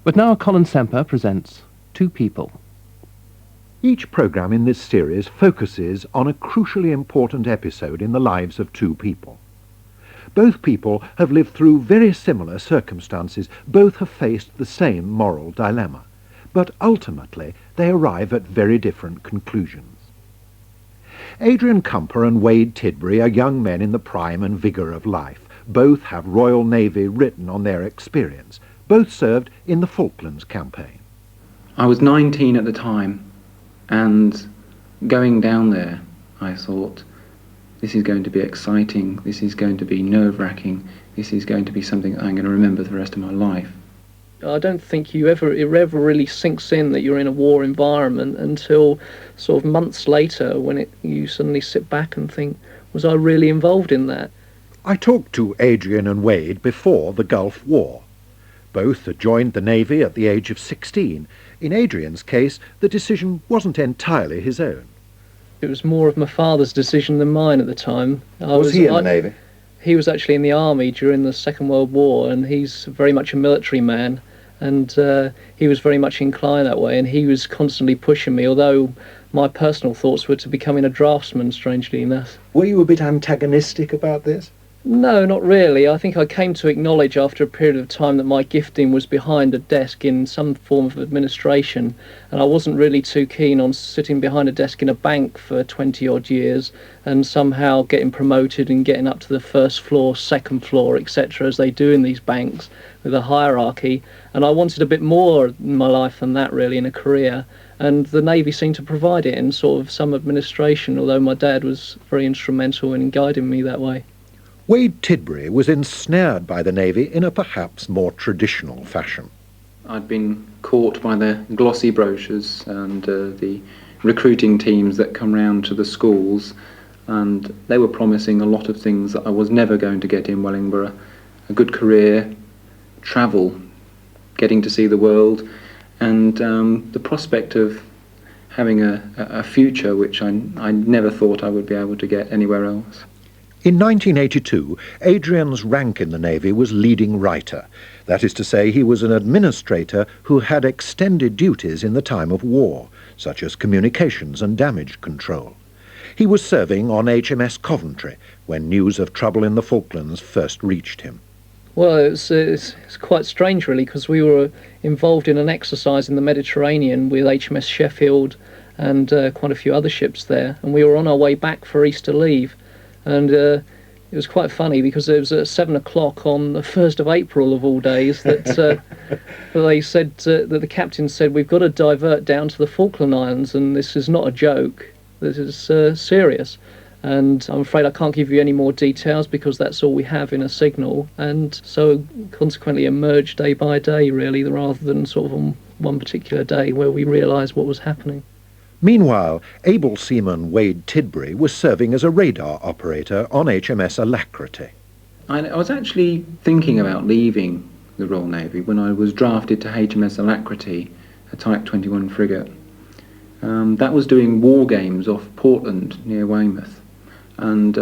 But now Colin Semper presents Two People. Each programme in this series focuses on a crucially important episode in the lives of two people. Both people have lived through very similar circumstances. Both have faced the same moral dilemma. But ultimately they arrive at very different conclusions. Adrian Cumper and Wade Tidbury are young men in the prime and vigour of life. Both have Royal Navy written on their experience. Both served in the Falklands campaign. I was 19 at the time, and going down there, I thought, this is going to be exciting, this is going to be nerve-wracking, this is going to be something that I'm going to remember for the rest of my life. I don't think it ever really sinks in that you're in a war environment until sort of months later when you suddenly sit back and think, was I really involved in that? I talked to Adrian and Wade before the Gulf War. Both had joined the Navy at the age of 16. In Adrian's case, the decision wasn't entirely his own. It was more of my father's decision than mine at the time. Was he in the Navy? He was actually in the army during the Second World War, and he's very much a military man, and he was very much inclined that way, and he was constantly pushing me, although my personal thoughts were to becoming a draftsman, strangely enough. Were you a bit antagonistic about this? No, not really. I think I came to acknowledge after a period of time that my gifting was behind a desk in some form of administration, and I wasn't really too keen on sitting behind a desk in a bank for 20 odd years and somehow getting promoted and getting up to the first floor, second floor, etc., as they do in these banks with a hierarchy. And I wanted a bit more in my life than that, really, in a career, and the Navy seemed to provide it in sort of some administration, although my dad was very instrumental in guiding me that way. Wade Tidbury was ensnared by the Navy in a perhaps more traditional fashion. I'd been caught by the glossy brochures and the recruiting teams that come round to the schools, and they were promising a lot of things that I was never going to get in Wellingborough. A good career, travel, getting to see the world, and the prospect of having a future which I never thought I would be able to get anywhere else. In 1982, Adrian's rank in the Navy was leading writer. That is to say, he was an administrator who had extended duties in the time of war, such as communications and damage control. He was serving on HMS Coventry when news of trouble in the Falklands first reached him. Well, it's quite strange, really, because we were involved in an exercise in the Mediterranean with HMS Sheffield and quite a few other ships there, and we were on our way back for Easter leave. And it was quite funny because it was at 7 o'clock on the 1st of April of all days that they said that the captain said, we've got to divert down to the Falkland Islands, and this is not a joke, this is serious. And I'm afraid I can't give you any more details because that's all we have in a signal, and so consequently emerged day by day, really, rather than sort of on one particular day where we realised what was happening. Meanwhile, able seaman Wade Tidbury was serving as a radar operator on HMS Alacrity. I was actually thinking about leaving the Royal Navy when I was drafted to HMS Alacrity, a Type 21 frigate. That was doing war games off Portland near Weymouth, and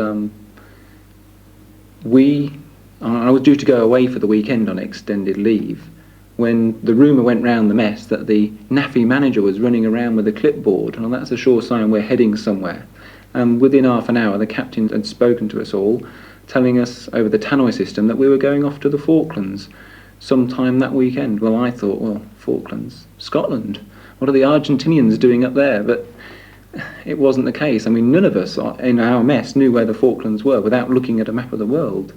I was due to go away for the weekend on extended leave when the rumour went round the mess that the NAFI manager was running around with a clipboard, and that's a sure sign we're heading somewhere. And within half an hour the captain had spoken to us all, telling us over the tannoy system that we were going off to the Falklands sometime that weekend. Well, I thought, well, Falklands, Scotland, what are the Argentinians doing up there? But it wasn't the case. I mean, none of us in our mess knew where the Falklands were without looking at a map of the world.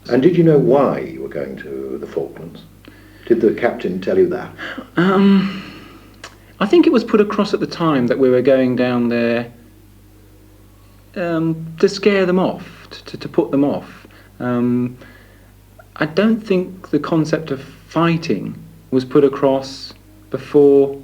And did you know why you were going to the Falklands? Did the captain tell you that? I think it was put across at the time that we were going down there to scare them off, to put them off. I don't think the concept of fighting was put across before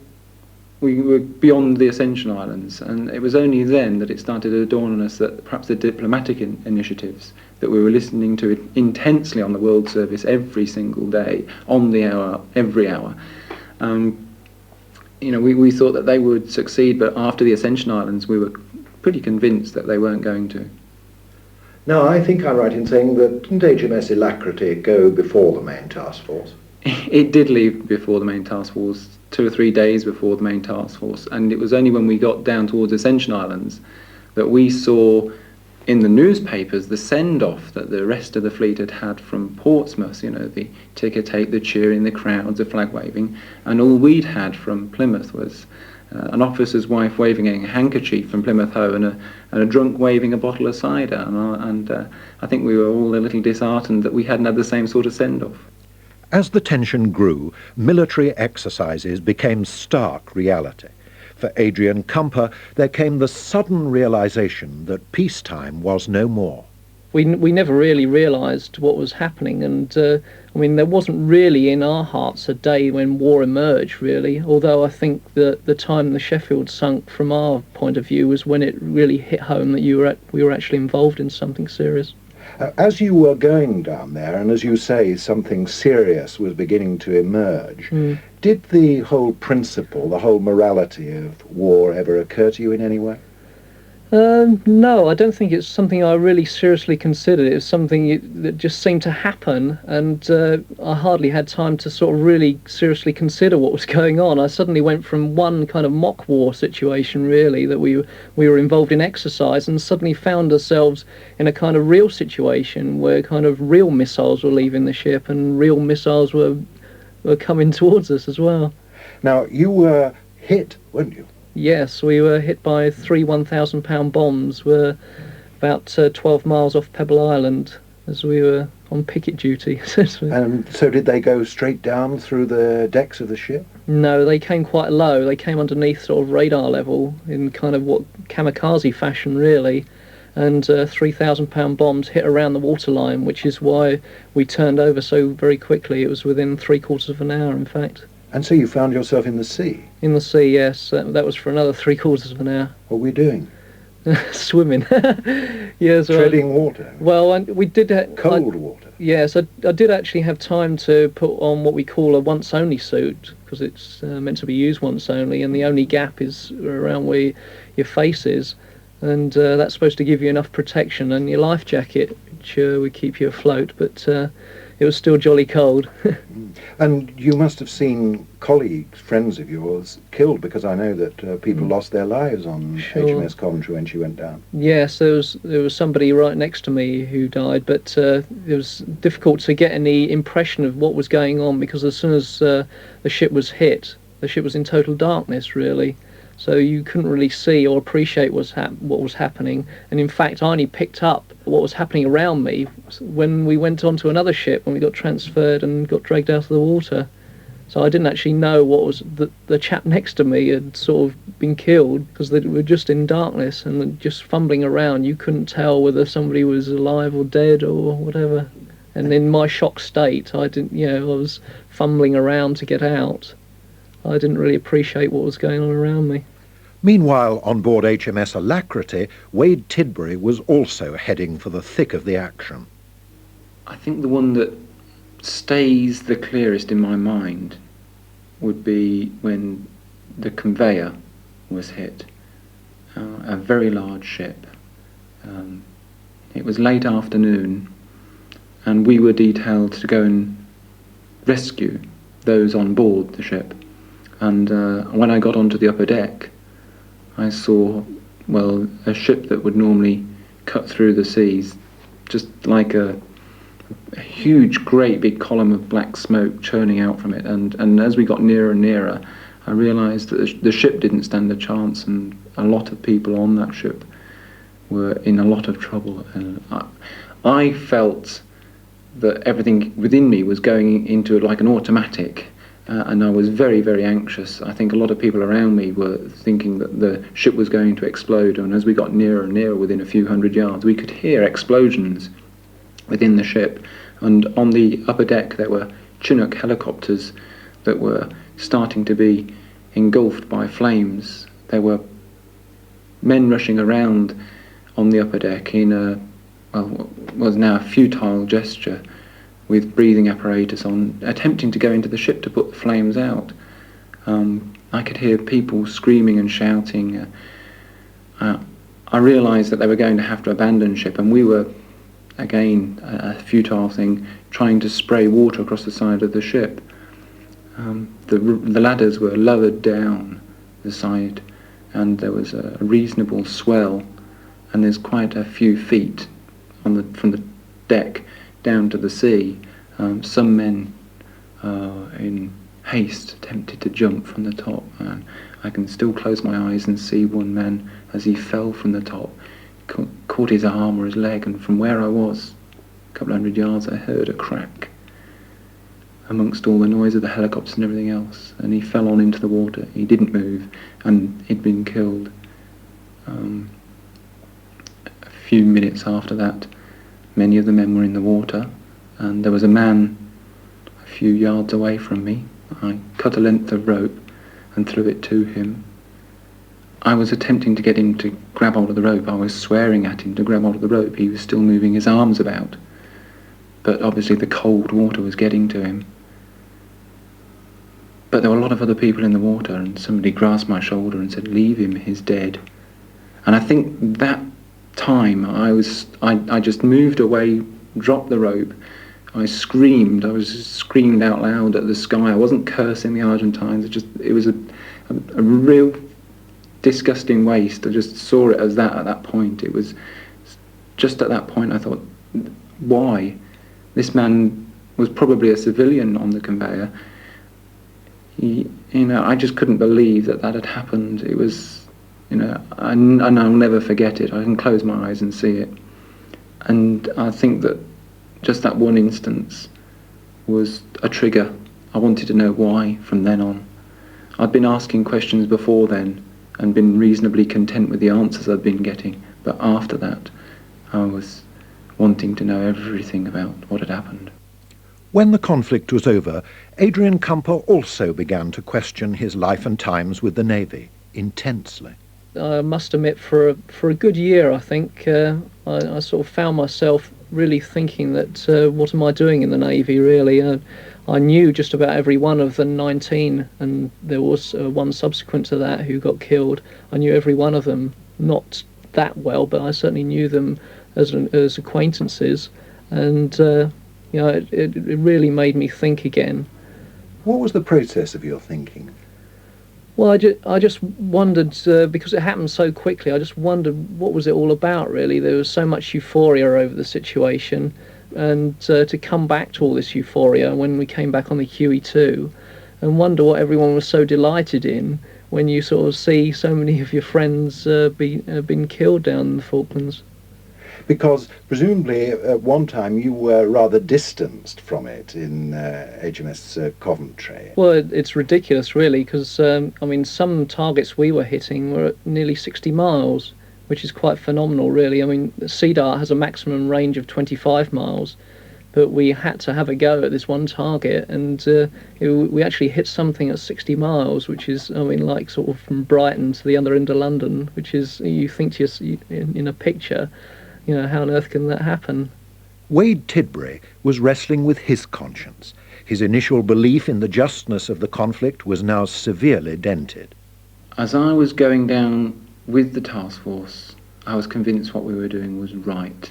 we were beyond the Ascension Islands, and it was only then that it started to dawn on us that perhaps the diplomatic initiatives that we were listening to intensely on the World Service every single day, on the hour, every hour. We thought that they would succeed, but after the Ascension Islands we were pretty convinced that they weren't going to. Now, I think I'm right in saying that didn't HMS Alacrity go before the main task force? It did leave before the main task force, 2 or 3 days before the main task force, and it was only when we got down towards Ascension Islands that we saw in the newspapers the send-off that the rest of the fleet had had from Portsmouth, you know, the ticker tape, the cheering, the crowds, the flag waving, and all we'd had from Plymouth was an officer's wife waving a handkerchief from Plymouth Hoe and a drunk waving a bottle of cider, and I think we were all a little disheartened that we hadn't had the same sort of send-off. As the tension grew, military exercises became stark reality. For Adrian Kumper, there came the sudden realization that peacetime was no more. We never really realised what was happening, and I mean, there wasn't really in our hearts a day when war emerged, really, although I think that the time the Sheffield sunk, from our point of view, was when it really hit home that we were actually involved in something serious. As you were going down there, and as you say, something serious was beginning to emerge, did the whole principle, the whole morality of war ever occur to you in any way? No, I don't think it's something I really seriously considered. It was something that just seemed to happen, and I hardly had time to sort of really seriously consider what was going on. I suddenly went from one kind of mock war situation, really, that we were involved in exercise, and suddenly found ourselves in a kind of real situation where kind of real missiles were leaving the ship and real missiles were coming towards us as well. Now, you were hit, weren't you? Yes, we were hit by 3 1,000-pound bombs. We're about 12 miles off Pebble Island as we were on picket duty. And so did they go straight down through the decks of the ship? No, they came quite low. They came underneath sort of radar level in kind of what kamikaze fashion, really. And 3,000-pound bombs hit around the waterline, which is why we turned over so very quickly. It was within 3/4 of an hour, in fact. And so you found yourself in the sea? In the sea, yes. That was for another 3/4 of an hour. What were you doing? Swimming. Yes. Treading water? Well, we did... Cold water? Yes, I did actually have time to put on what we call a once-only suit, because it's meant to be used once only, and the only gap is around where your face is. And that's supposed to give you enough protection, and your life jacket, which would keep you afloat, but it was still jolly cold. And you must have seen colleagues, friends of yours, killed, because I know that people lost their lives on HMS Coventry when she went down. Yes, there was somebody right next to me who died, but it was difficult to get any impression of what was going on, because as soon as the ship was hit, the ship was in total darkness, really. So you couldn't really see or appreciate what was happening. And in fact, I only picked up what was happening around me when we went on to another ship, when we got transferred and got dragged out of the water. So I didn't actually know what was the chap next to me had sort of been killed, because they were just in darkness and just fumbling around. You couldn't tell whether somebody was alive or dead or whatever. And in my shocked state, I was fumbling around to get out. I didn't really appreciate what was going on around me. Meanwhile, on board HMS Alacrity, Wade Tidbury was also heading for the thick of the action. I think the one that stays the clearest in my mind would be when the conveyor was hit. A very large ship. It was late afternoon, and we were detailed to go and rescue those on board the ship. And when I got onto the upper deck, I saw, well, a ship that would normally cut through the seas, just like a huge, great big column of black smoke churning out from it. And as we got nearer and nearer, I realised that the ship didn't stand a chance, and a lot of people on that ship were in a lot of trouble. And I felt that everything within me was going into like an automatic. And I was very, very anxious. I think a lot of people around me were thinking that the ship was going to explode, and as we got nearer and nearer, within a few hundred yards, we could hear explosions within the ship. And on the upper deck there were Chinook helicopters that were starting to be engulfed by flames. There were men rushing around on the upper deck in what was now a futile gesture, with breathing apparatus on, attempting to go into the ship to put the flames out. I could hear people screaming and shouting. I realised that they were going to have to abandon ship, and we were, again, a futile thing, trying to spray water across the side of the ship. The ladders were lowered down the side, and there was a reasonable swell, and there's quite a few feet from the deck down to the sea. Some men in haste attempted to jump from the top, and I can still close my eyes and see one man as he fell from the top, caught his arm or his leg, and from where I was, a couple of 100 yards, I heard a crack amongst all the noise of the helicopters and everything else, and he fell on into the water. He didn't move, and he'd been killed. A few minutes after that, many of the men were in the water, and there was a man a few yards away from me. I cut a length of rope and threw it to him. I was attempting to get him to grab hold of the rope. I was swearing at him to grab hold of the rope. He was still moving his arms about, but obviously the cold water was getting to him. But there were a lot of other people in the water, and somebody grasped my shoulder and said, "Leave him, he's dead." And I think that time I just moved away, dropped the rope. I screamed out loud at the sky. I wasn't cursing the Argentines. It was a real disgusting waste. I just saw it as that at that point. It was just at that point I thought, why? This man was probably a civilian on the conveyor. I just couldn't believe that had happened. It was, and I'll never forget it. I can close my eyes and see it. And I think that just that one instance was a trigger. I wanted to know why from then on. I'd been asking questions before then and been reasonably content with the answers I'd been getting, but after that I was wanting to know everything about what had happened. When the conflict was over, Adrian Kumper also began to question his life and times with the Navy intensely. I must admit, for a good year, I think, I sort of found myself really thinking that, what am I doing in the Navy, really? I knew just about every one of the 19, and there was one subsequent to that who got killed. I knew every one of them, not that well, but I certainly knew them as acquaintances, and it really made me think again. What was the process of your thinking? Well, I just wondered, because it happened so quickly, I just wondered what was it all about, really. There was so much euphoria over the situation, and to come back to all this euphoria when we came back on the QE2, and wonder what everyone was so delighted in when you sort of see so many of your friends been killed down in the Falklands. Because presumably at one time you were rather distanced from it in HMS Coventry. Well, it's ridiculous, really, because some targets we were hitting were at nearly 60 miles, which is quite phenomenal, really. I mean, CDAR has a maximum range of 25 miles, but we had to have a go at this one target, and we actually hit something at 60 miles, which is, like sort of from Brighton to the other end of London, which is, you think to yourself in a picture, how on earth can that happen? Wade Tidbury was wrestling with his conscience. His initial belief in the justness of the conflict was now severely dented. As I was going down with the task force, I was convinced what we were doing was right.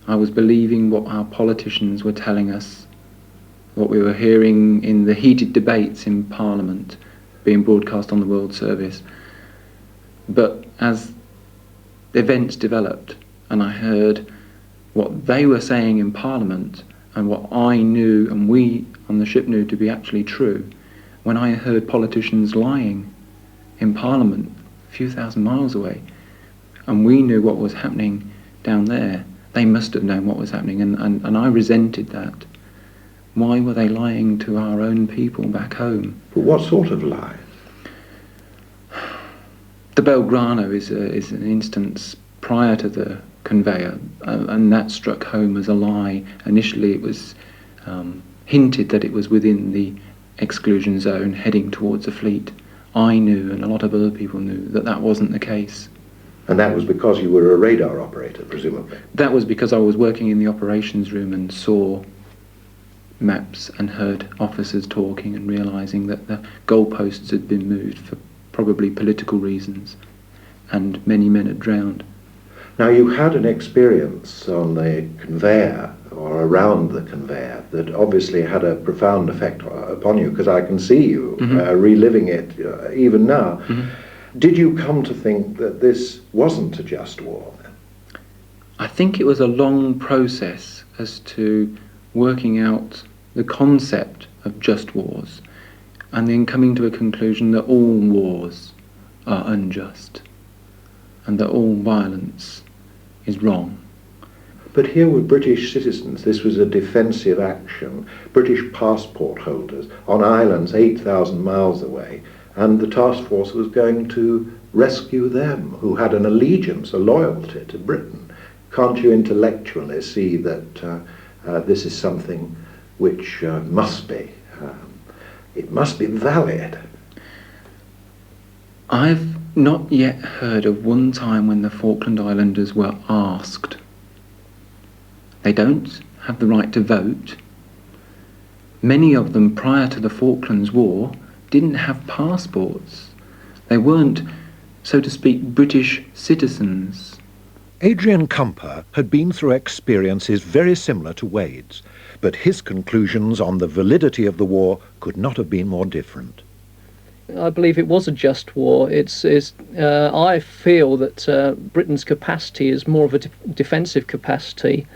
I was believing what our politicians were telling us, what we were hearing in the heated debates in Parliament, being broadcast on the World Service. But as events developed, and I heard what they were saying in Parliament and what I knew and we on the ship knew to be actually true, when I heard politicians lying in Parliament a few thousand miles away, and we knew what was happening down there, they must have known what was happening, and I resented that. Why were they lying to our own people back home? But what sort of lie? The Belgrano is an instance prior to the conveyor, and that struck home as a lie. Initially it was hinted that it was within the exclusion zone heading towards the fleet. I knew, and a lot of other people knew, that that wasn't the case. And that was because you were a radar operator, presumably? That was because I was working in the operations room and saw maps and heard officers talking and realising that the goalposts had been moved for probably political reasons, and many men had drowned. Now, you had an experience on the conveyor, or around the conveyor, that obviously had a profound effect upon you, because I can see you reliving it even now. Did you come to think that this wasn't a just war then? I think it was a long process as to working out the concept of just wars, and then coming to a conclusion that all wars are unjust, and that all violence is wrong. But here were British citizens. This was a defensive action. British passport holders on islands 8,000 miles away, and the task force was going to rescue them, who had an allegiance, a loyalty to Britain. Can't you intellectually see that this is something which must be valid? I've not yet heard of one time when the Falkland Islanders were asked. They don't have the right to vote. Many of them, prior to the Falklands War, didn't have passports. They weren't, so to speak, British citizens. Adrian Cumper had been through experiences very similar to Wade's, but his conclusions on the validity of the war could not have been more different. I believe it was a just war. I feel that Britain's capacity is more of a defensive capacity,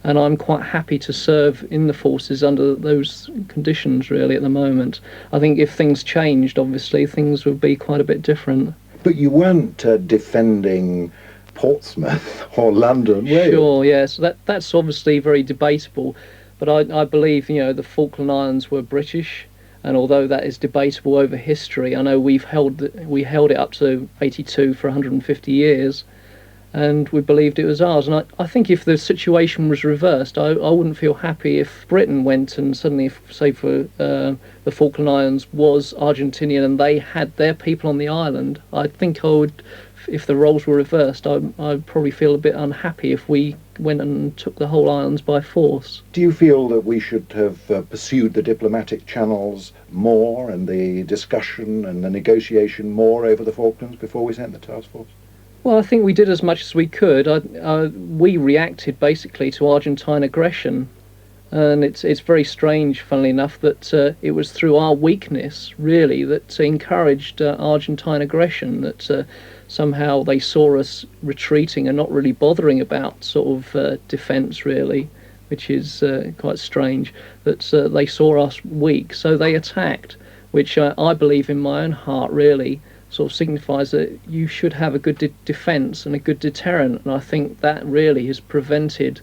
and I'm quite happy to serve in the forces under those conditions, really, at the moment. I think if things changed, obviously, things would be quite a bit different. But you weren't defending Portsmouth or London, were you? Sure, yes. That's obviously very debatable, but I believe, the Falkland Islands were British, and although that is debatable over history, I know we held it up to 82 for 150 years, and we believed it was ours. And I think if the situation was reversed, I wouldn't feel happy if Britain went and suddenly, say for the Falkland Islands was Argentinian and they had their people on the island. I think I would, if the roles were reversed, I'd probably feel a bit unhappy if we went and took the whole islands by force. Do you feel that we should have pursued the diplomatic channels more, and the discussion and the negotiation more over the Falklands before we sent the task force? Well, I think we did as much as we could. We reacted basically to Argentine aggression, and it's very strange, funnily enough, that it was through our weakness, really, that encouraged Argentine aggression, that somehow they saw us retreating and not really bothering about sort of defence, really, which is quite strange, that they saw us weak, so they attacked, which I believe in my own heart, really, sort of signifies that you should have a good defence and a good deterrent, and I think that really has prevented,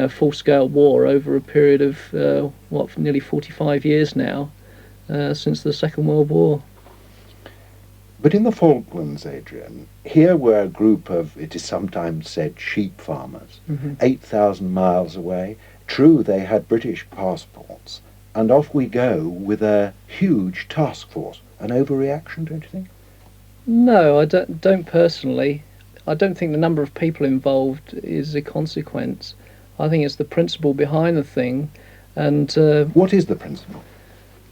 full-scale war over a period of nearly 45 years now, since the Second World War. But in the Falklands, Adrian, here were a group of, it is sometimes said, sheep farmers, 8,000 miles away. True, they had British passports, and off we go with a huge task force. An overreaction, don't you think? No, I don't personally. I don't think the number of people involved is a consequence. I think it's the principle behind the thing. And what is the principle?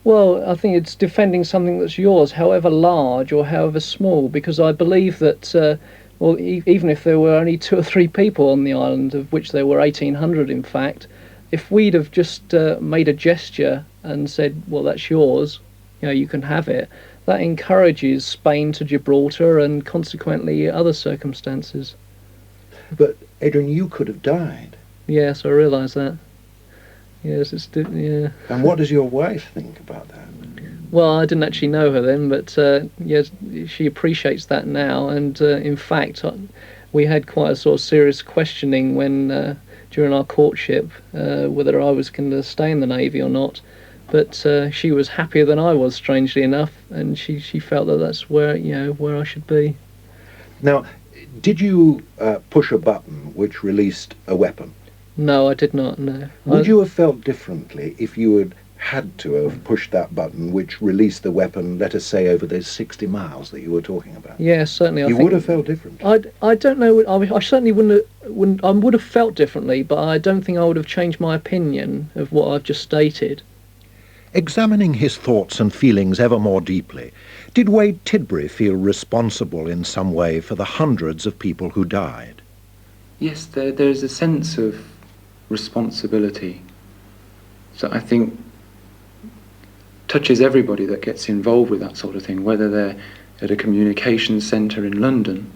Well, I think it's defending something that's yours, however large or however small, because I believe that, even if there were only 2 or 3 people on the island, of which there were 1,800 in fact, if we'd have just made a gesture and said, well, that's yours, you can have it, that encourages Spain to Gibraltar and consequently other circumstances. But, Adrian, you could have died. Yes, I realise that. Yes, yeah. And what does your wife think about that? Well, I didn't actually know her then, but yes, she appreciates that now. And in fact, we had quite a sort of serious questioning when during our courtship whether I was going to stay in the Navy or not. But she was happier than I was, strangely enough, and she felt that that's where I should be. Now, did you push a button which released a weapon? No, I did not, no. Would you have felt differently if you had to have pushed that button which released the weapon, let us say, over those 60 miles that you were talking about? Yes, certainly. You would have felt differently? I don't know. I certainly wouldn't. I would have felt differently, but I don't think I would have changed my opinion of what I've just stated. Examining his thoughts and feelings ever more deeply, did Wade Tidbury feel responsible in some way for the hundreds of people who died? Yes, there's a sense of responsibility that I think touches everybody that gets involved with that sort of thing, whether they're at a communications centre in London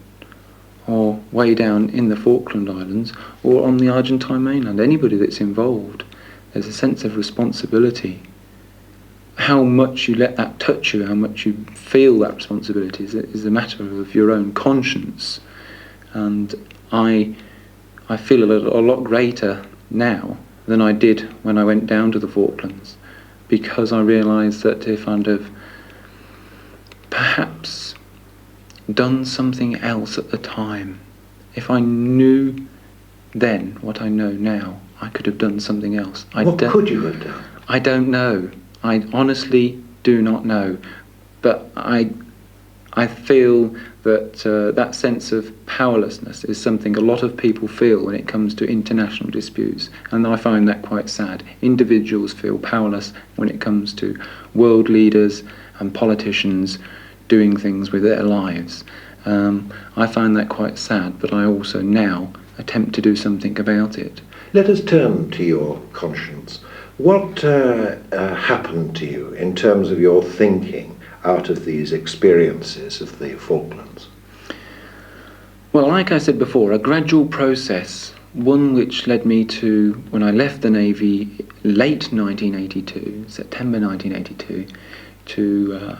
or way down in the Falkland Islands or on the Argentine mainland. Anybody that's involved, there's a sense of responsibility. How much you let that touch you, how much you feel that responsibility is a matter of your own conscience. And I feel a lot greater now than I did when I went down to the Falklands, because I realised that if I'd have perhaps done something else at the time, if I knew then what I know now, I could have done something else. What could you have done? I don't know. I honestly do not know. But I feel that that sense of powerlessness is something a lot of people feel when it comes to international disputes, and I find that quite sad. Individuals feel powerless when it comes to world leaders and politicians doing things with their lives. I find that quite sad, but I also now attempt to do something about it. Let us turn to your conscience. What happened to you in terms of your thinking out of these experiences of the Falklands? Well, like I said before, a gradual process, one which led me to, when I left the Navy late 1982, September 1982, to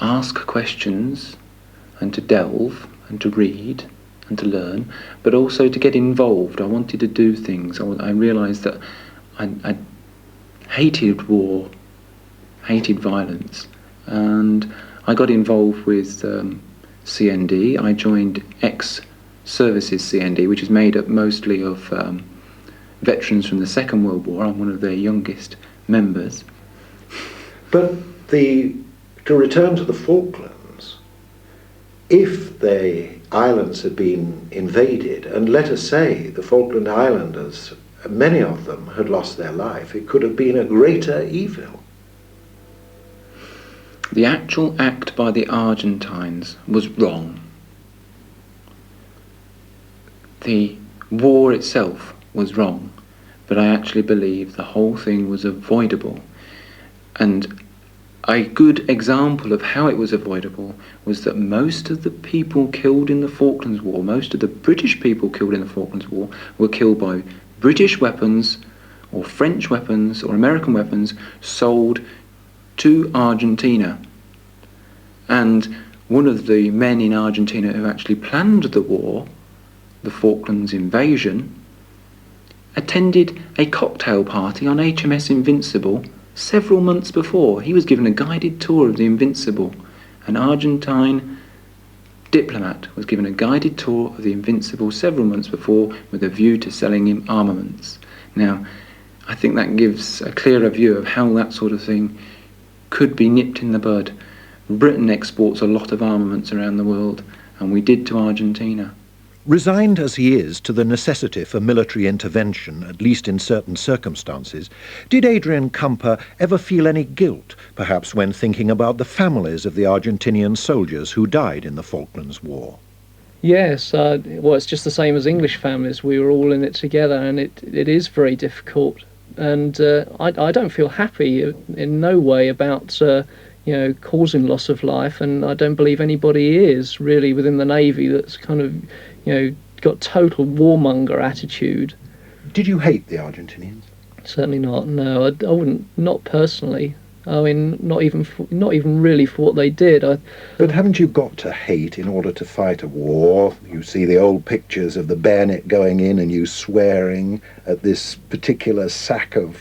ask questions and to delve and to read and to learn, but also to get involved. I wanted to do things. I realised that I hated war, hated violence, and I got involved with CND. I joined ex-services CND, which is made up mostly of veterans from the Second World War. I'm one of their youngest members. But to return to the Falklands, if the islands had been invaded, and let us say the Falkland Islanders, many of them had lost their life, it could have been a greater evil. The actual act by the Argentines was wrong. The war itself was wrong, but I actually believe the whole thing was avoidable. And a good example of how it was avoidable was that most of the people killed in the Falklands War, most of the British people killed in the Falklands War, were killed by British weapons or French weapons or American weapons sold to Argentina. And one of the men in Argentina who actually planned the war, the Falklands invasion, attended a cocktail party on HMS Invincible several months before. He was given a guided tour of the Invincible. An Argentine diplomat was given a guided tour of the Invincible several months before with a view to selling him armaments. Now, I think that gives a clearer view of how that sort of thing could be nipped in the bud. Britain exports a lot of armaments around the world, and we did to Argentina. Resigned as he is to the necessity for military intervention, at least in certain circumstances, did Adrian Semper ever feel any guilt, perhaps when thinking about the families of the Argentinian soldiers who died in the Falklands War? Yes, well, it's just the same as English families. We were all in it together, and it is very difficult. And I don't feel happy in no way about causing loss of life, and I don't believe anybody is really within the Navy that's kind of, got total warmonger attitude. Did you hate the Argentinians? Certainly not. No, I wouldn't. Not personally. I mean, not even really for what they did. But haven't you got to hate in order to fight a war? You see the old pictures of the bayonet going in and you swearing at this particular sack of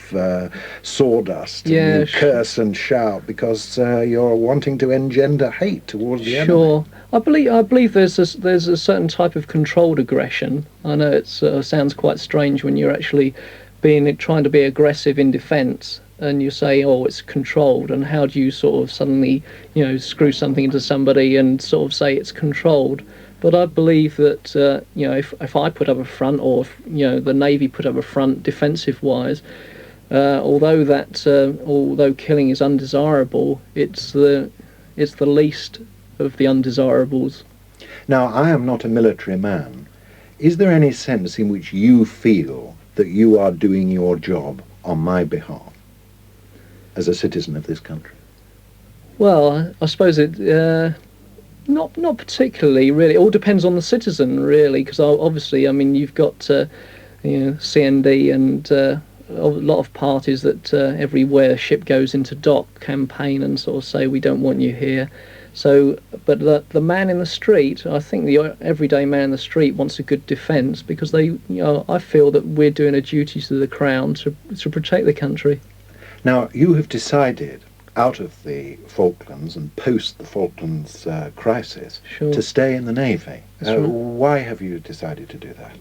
sawdust. Yeah, and you curse and shout because you're wanting to engender hate towards the enemy. Sure. I believe there's a certain type of controlled aggression. I know it sounds quite strange when you're actually trying to be aggressive in defence, and you say, oh, it's controlled, and how do you sort of suddenly, screw something into somebody and sort of say it's controlled? But I believe that, if I put up a front, or if, the Navy put up a front defensive-wise, although killing is undesirable, it's the least of the undesirables. Now, I am not a military man. Is there any sense in which you feel that you are doing your job on my behalf as a citizen of this country? Well, I suppose it not particularly, really. It all depends on the citizen, really, because obviously, I mean, you've got CND and a lot of parties that everywhere a ship goes into dock campaign and sort of say we don't want you here. So, but the man in the street, I think the everyday man in the street wants a good defence, because I feel that we're doing a duty to the Crown to protect the country. Now, you have decided, out of the Falklands and post the Falklands crisis, Sure. to stay in the Navy. That's right. Why have you decided to do that?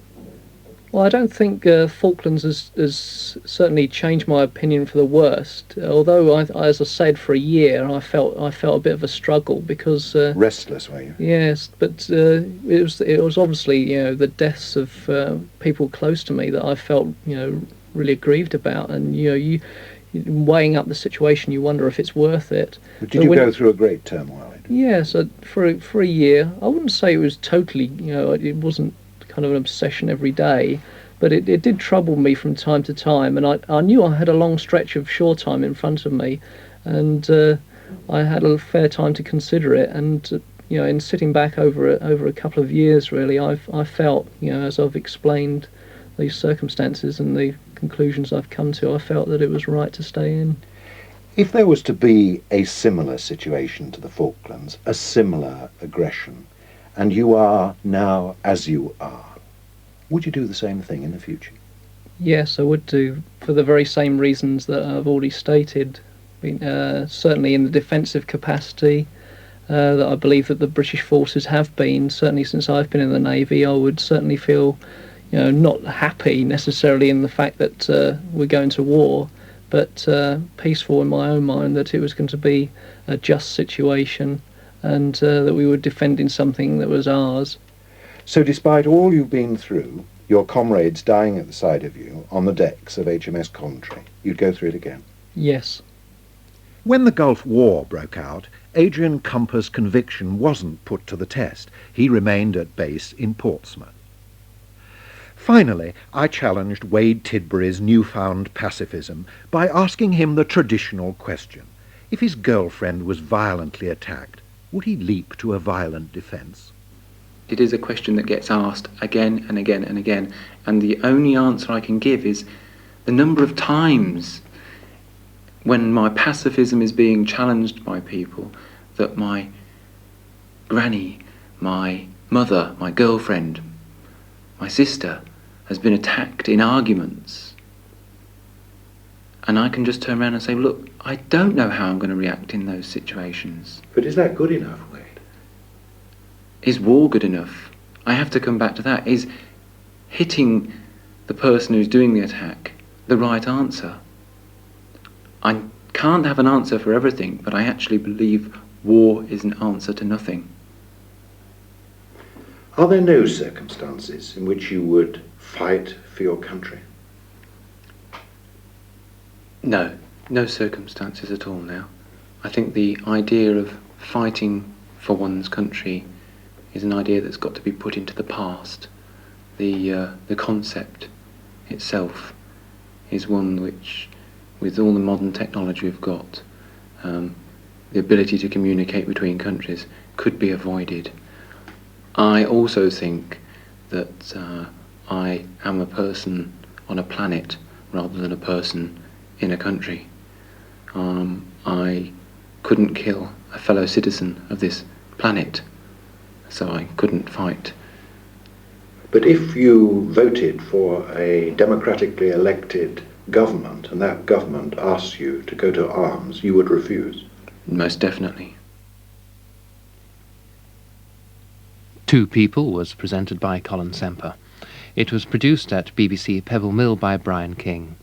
Well, I don't think Falklands has certainly changed my opinion for the worst. Although, as I said, for a year I felt a bit of a struggle because Restless, were you? yes, but it was obviously the deaths of people close to me that I felt really aggrieved about, and you weighing up the situation, you wonder if it's worth it. But did you go through a great turmoil? Yes, for a year. I wouldn't say it was totally, it wasn't kind of an obsession every day, but it did trouble me from time to time, and I knew I had a long stretch of shore time in front of me, and I had a fair time to consider it, and in sitting back over a couple of years, really, I felt, as I've explained these circumstances and the conclusions I've come to, I felt that it was right to stay in. If there was to be a similar situation to the Falklands, a similar aggression, and you are now as you are, would you do the same thing in the future? Yes, I would do, for the very same reasons that I've already stated. Certainly in the defensive capacity, that I believe that the British forces have been, certainly since I've been in the Navy, I would certainly feel not happy necessarily in the fact that we're going to war, but peaceful in my own mind that it was going to be a just situation, and that we were defending something that was ours. So despite all you've been through, your comrades dying at the side of you on the decks of HMS Coventry, you'd go through it again? Yes. When the Gulf War broke out, Adrian Cumper's conviction wasn't put to the test. He remained at base in Portsmouth. Finally, I challenged Wade Tidbury's newfound pacifism by asking him the traditional question. If his girlfriend was violently attacked, would he leap to a violent defence? It is a question that gets asked again and again and again, and the only answer I can give is the number of times when my pacifism is being challenged by people that my granny, my mother, my girlfriend, my sister has been attacked in arguments, and I can just turn around and say, look, I don't know how I'm going to react in those situations. But is that good enough, Wade? Is war good enough? I have to come back to that. Is hitting the person who's doing the attack the right answer? I can't have an answer for everything, but I actually believe war is an answer to nothing. Are there no circumstances in which you would fight for your country? No, no circumstances at all now. I think the idea of fighting for one's country is an idea that's got to be put into the past. The concept itself is one which, with all the modern technology we've got, the ability to communicate between countries, could be avoided. I also think that I am a person on a planet rather than a person in a country. I couldn't kill a fellow citizen of this planet, so I couldn't fight. But if you voted for a democratically elected government and that government asked you to go to arms, you would refuse? Most definitely. Two People was presented by Colin Semper. It was produced at BBC Pebble Mill by Brian King.